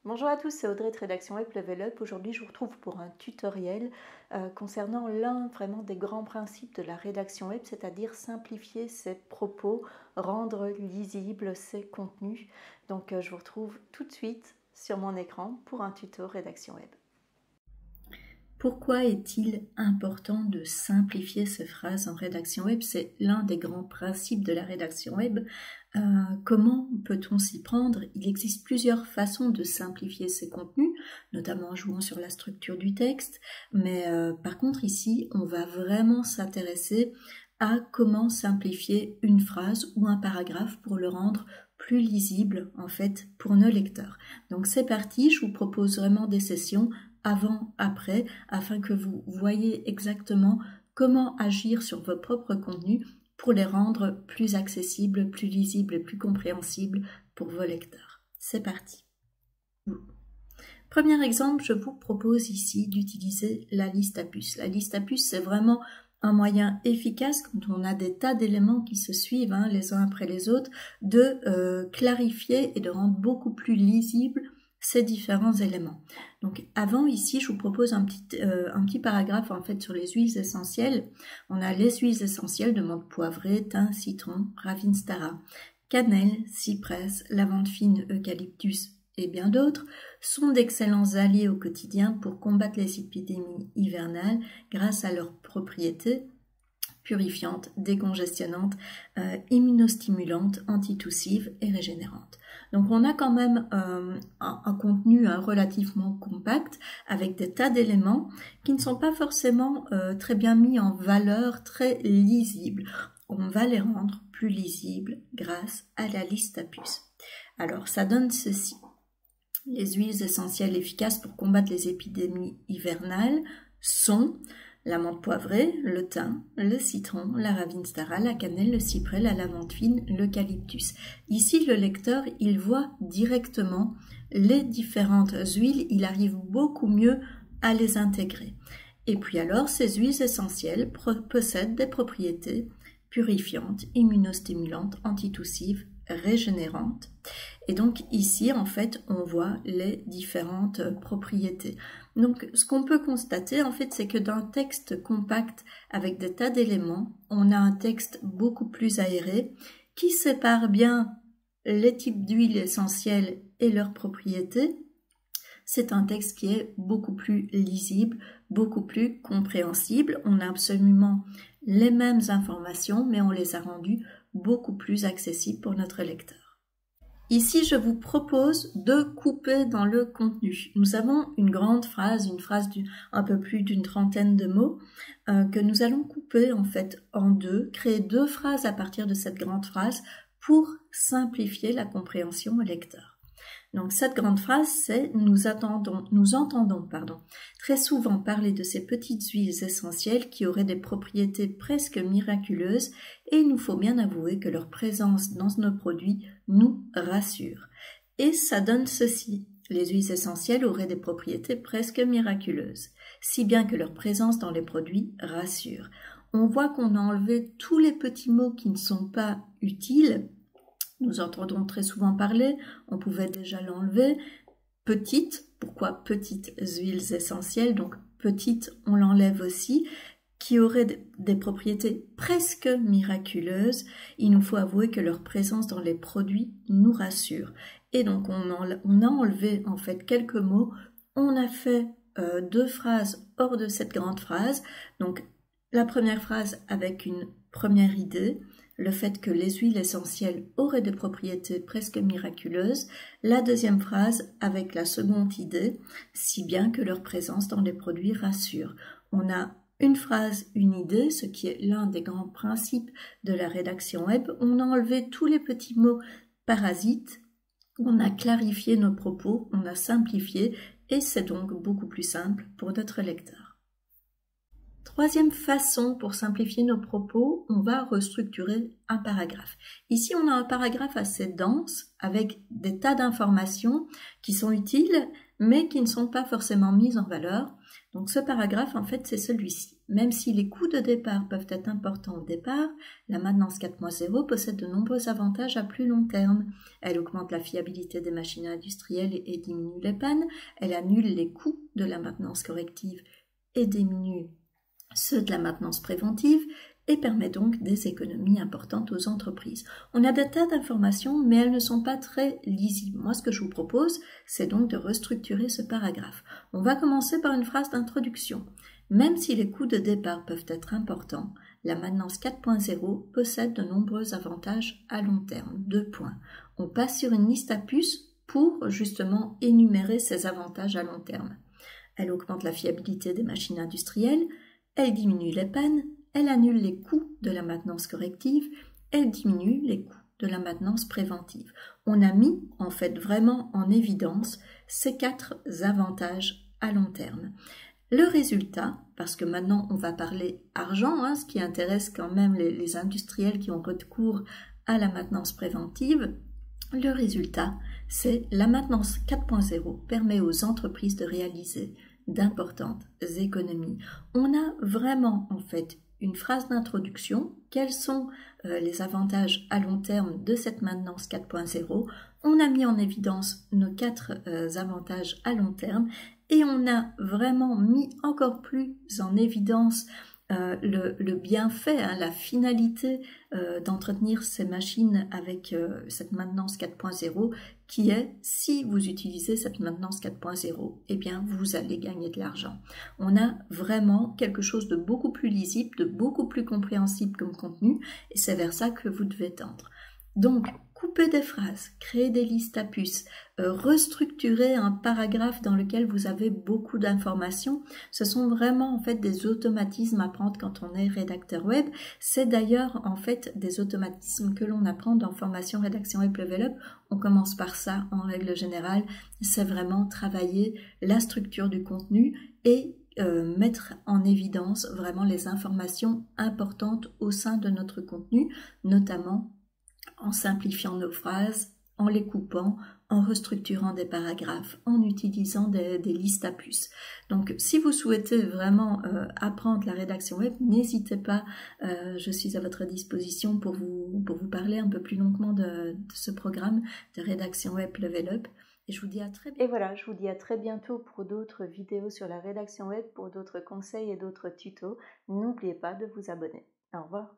Bonjour à tous, c'est Audrey de Rédaction Web Level Up. Aujourd'hui, je vous retrouve pour un tutoriel concernant l'un vraiment des grands principes de la rédaction web, c'est-à-dire simplifier ses propos, rendre lisibles ses contenus. Donc, je vous retrouve tout de suite sur mon écran pour un tuto rédaction web. Pourquoi est-il important de simplifier ces phrases en rédaction web? C'est l'un des grands principes de la rédaction web. Comment peut-on s'y prendre? Il existe plusieurs façons de simplifier ces contenus, notamment en jouant sur la structure du texte, mais par contre ici, on va vraiment s'intéresser à comment simplifier une phrase ou un paragraphe pour le rendre plus lisible en fait pour nos lecteurs. Donc c'est parti, je vous propose vraiment des sessions avant, après, afin que vous voyez exactement comment agir sur vos propres contenus pour les rendre plus accessibles, plus lisibles et plus compréhensibles pour vos lecteurs. C'est parti. Premier exemple, je vous propose ici d'utiliser la liste à puces. La liste à puces, c'est vraiment un moyen efficace quand on a des tas d'éléments qui se suivent les uns après les autres, de clarifier et de rendre beaucoup plus lisible ces différents éléments. Donc avant ici, je vous propose un petit paragraphe en fait sur les huiles essentielles. On a les huiles essentielles de menthe poivrée, thym, citron, ravinstara, cannelle, cyprès, lavande fine, eucalyptus et bien d'autres sont d'excellents alliés au quotidien pour combattre les épidémies hivernales grâce à leurs propriétés purifiantes, décongestionnantes, immunostimulantes, antitussives et régénérantes. Donc on a quand même un contenu relativement compact avec des tas d'éléments qui ne sont pas forcément très bien mis en valeur, très lisibles. On va les rendre plus lisibles grâce à la liste à puces. Alors ça donne ceci. Les huiles essentielles efficaces pour combattre les épidémies hivernales sont la menthe poivrée, le thym, le citron, la ravinstara, la cannelle, le cyprès, la lavande fine, l'eucalyptus. Ici, le lecteur, il voit directement les différentes huiles, il arrive beaucoup mieux à les intégrer. Et puis alors, ces huiles essentielles possèdent des propriétés purifiantes, immunostimulantes, antitussives, régénérantes. Et donc ici, en fait, on voit les différentes propriétés. Donc ce qu'on peut constater, en fait, c'est que d'un texte compact avec des tas d'éléments, on a un texte beaucoup plus aéré qui sépare bien les types d'huiles essentielles et leurs propriétés. C'est un texte qui est beaucoup plus lisible, beaucoup plus compréhensible. On a absolument les mêmes informations, mais on les a rendues beaucoup plus accessibles pour notre lecteur. Ici, je vous propose de couper dans le contenu. Nous avons une grande phrase, une phrase d'un peu plus d'une trentaine de mots, que nous allons couper en fait en deux, créer deux phrases à partir de cette grande phrase pour simplifier la compréhension au lecteur. Donc cette grande phrase, c'est nous entendons très souvent parler de ces petites huiles essentielles qui auraient des propriétés presque miraculeuses et il nous faut bien avouer que leur présence dans nos produits nous rassure. Et ça donne ceci. Les huiles essentielles auraient des propriétés presque miraculeuses, si bien que leur présence dans les produits rassure. On voit qu'on a enlevé tous les petits mots qui ne sont pas utiles. Nous entendons très souvent parler, on pouvait déjà l'enlever. Petite, pourquoi petites huiles essentielles? Donc petite, on l'enlève aussi, qui auraient des propriétés presque miraculeuses. Il nous faut avouer que leur présence dans les produits nous rassure. Et donc on a enlevé en fait quelques mots, on a fait deux phrases hors de cette grande phrase. Donc la première phrase avec une première idée, le fait que les huiles essentielles auraient des propriétés presque miraculeuses, la deuxième phrase avec la seconde idée, si bien que leur présence dans les produits rassure. On a une phrase, une idée, ce qui est l'un des grands principes de la rédaction web. On a enlevé tous les petits mots parasites, on a clarifié nos propos, on a simplifié et c'est donc beaucoup plus simple pour notre lecteur. Troisième façon pour simplifier nos propos, on va restructurer un paragraphe. Ici, on a un paragraphe assez dense avec des tas d'informations qui sont utiles mais qui ne sont pas forcément mises en valeur. Donc ce paragraphe, en fait, c'est celui-ci. Même si les coûts de départ peuvent être importants au départ, la maintenance 4.0 possède de nombreux avantages à plus long terme. Elle augmente la fiabilité des machines industrielles et diminue les pannes. Elle annule les coûts de la maintenance corrective et diminue ceux de la maintenance préventive et permet donc des économies importantes aux entreprises. On a des tas d'informations, mais elles ne sont pas très lisibles. Moi, ce que je vous propose, c'est donc de restructurer ce paragraphe. On va commencer par une phrase d'introduction. Même si les coûts de départ peuvent être importants, la maintenance 4.0 possède de nombreux avantages à long terme. 2 points. On passe sur une liste à puces pour justement énumérer ces avantages à long terme. Elle augmente la fiabilité des machines industrielles, elle diminue les pannes, elle annule les coûts de la maintenance corrective, elle diminue les coûts de la maintenance préventive. On a mis en fait vraiment en évidence ces 4 avantages à long terme. Le résultat, parce que maintenant on va parler argent, ce qui intéresse quand même les industriels qui ont recours à la maintenance préventive, le résultat, c'est la maintenance 4.0 permet aux entreprises de réaliser d'importantes économies. On a vraiment en fait une phrase d'introduction. Quels sont les avantages à long terme de cette maintenance 4.0? On a mis en évidence nos 4 avantages à long terme et on a vraiment mis encore plus en évidence le bienfait, la finalité d'entretenir ces machines avec cette maintenance 4.0 qui est, si vous utilisez cette maintenance 4.0, eh bien vous allez gagner de l'argent. On a vraiment quelque chose de beaucoup plus lisible, de beaucoup plus compréhensible comme contenu et c'est vers ça que vous devez tendre. Donc, couper des phrases, créer des listes à puces, restructurer un paragraphe dans lequel vous avez beaucoup d'informations, ce sont vraiment en fait des automatismes à apprendre quand on est rédacteur web. C'est d'ailleurs en fait des automatismes que l'on apprend dans formation rédaction web level up. On commence par ça en règle générale. C'est vraiment travailler la structure du contenu et mettre en évidence vraiment les informations importantes au sein de notre contenu, notamment en simplifiant nos phrases, en les coupant, en restructurant des paragraphes, en utilisant des listes à puces. Donc, si vous souhaitez vraiment apprendre la rédaction web, n'hésitez pas, je suis à votre disposition pour vous parler un peu plus longuement de ce programme de rédaction web Level Up. Et je vous dis à très bientôt. Et voilà, je vous dis à très bientôt pour d'autres vidéos sur la rédaction web, pour d'autres conseils et d'autres tutos. N'oubliez pas de vous abonner. Au revoir.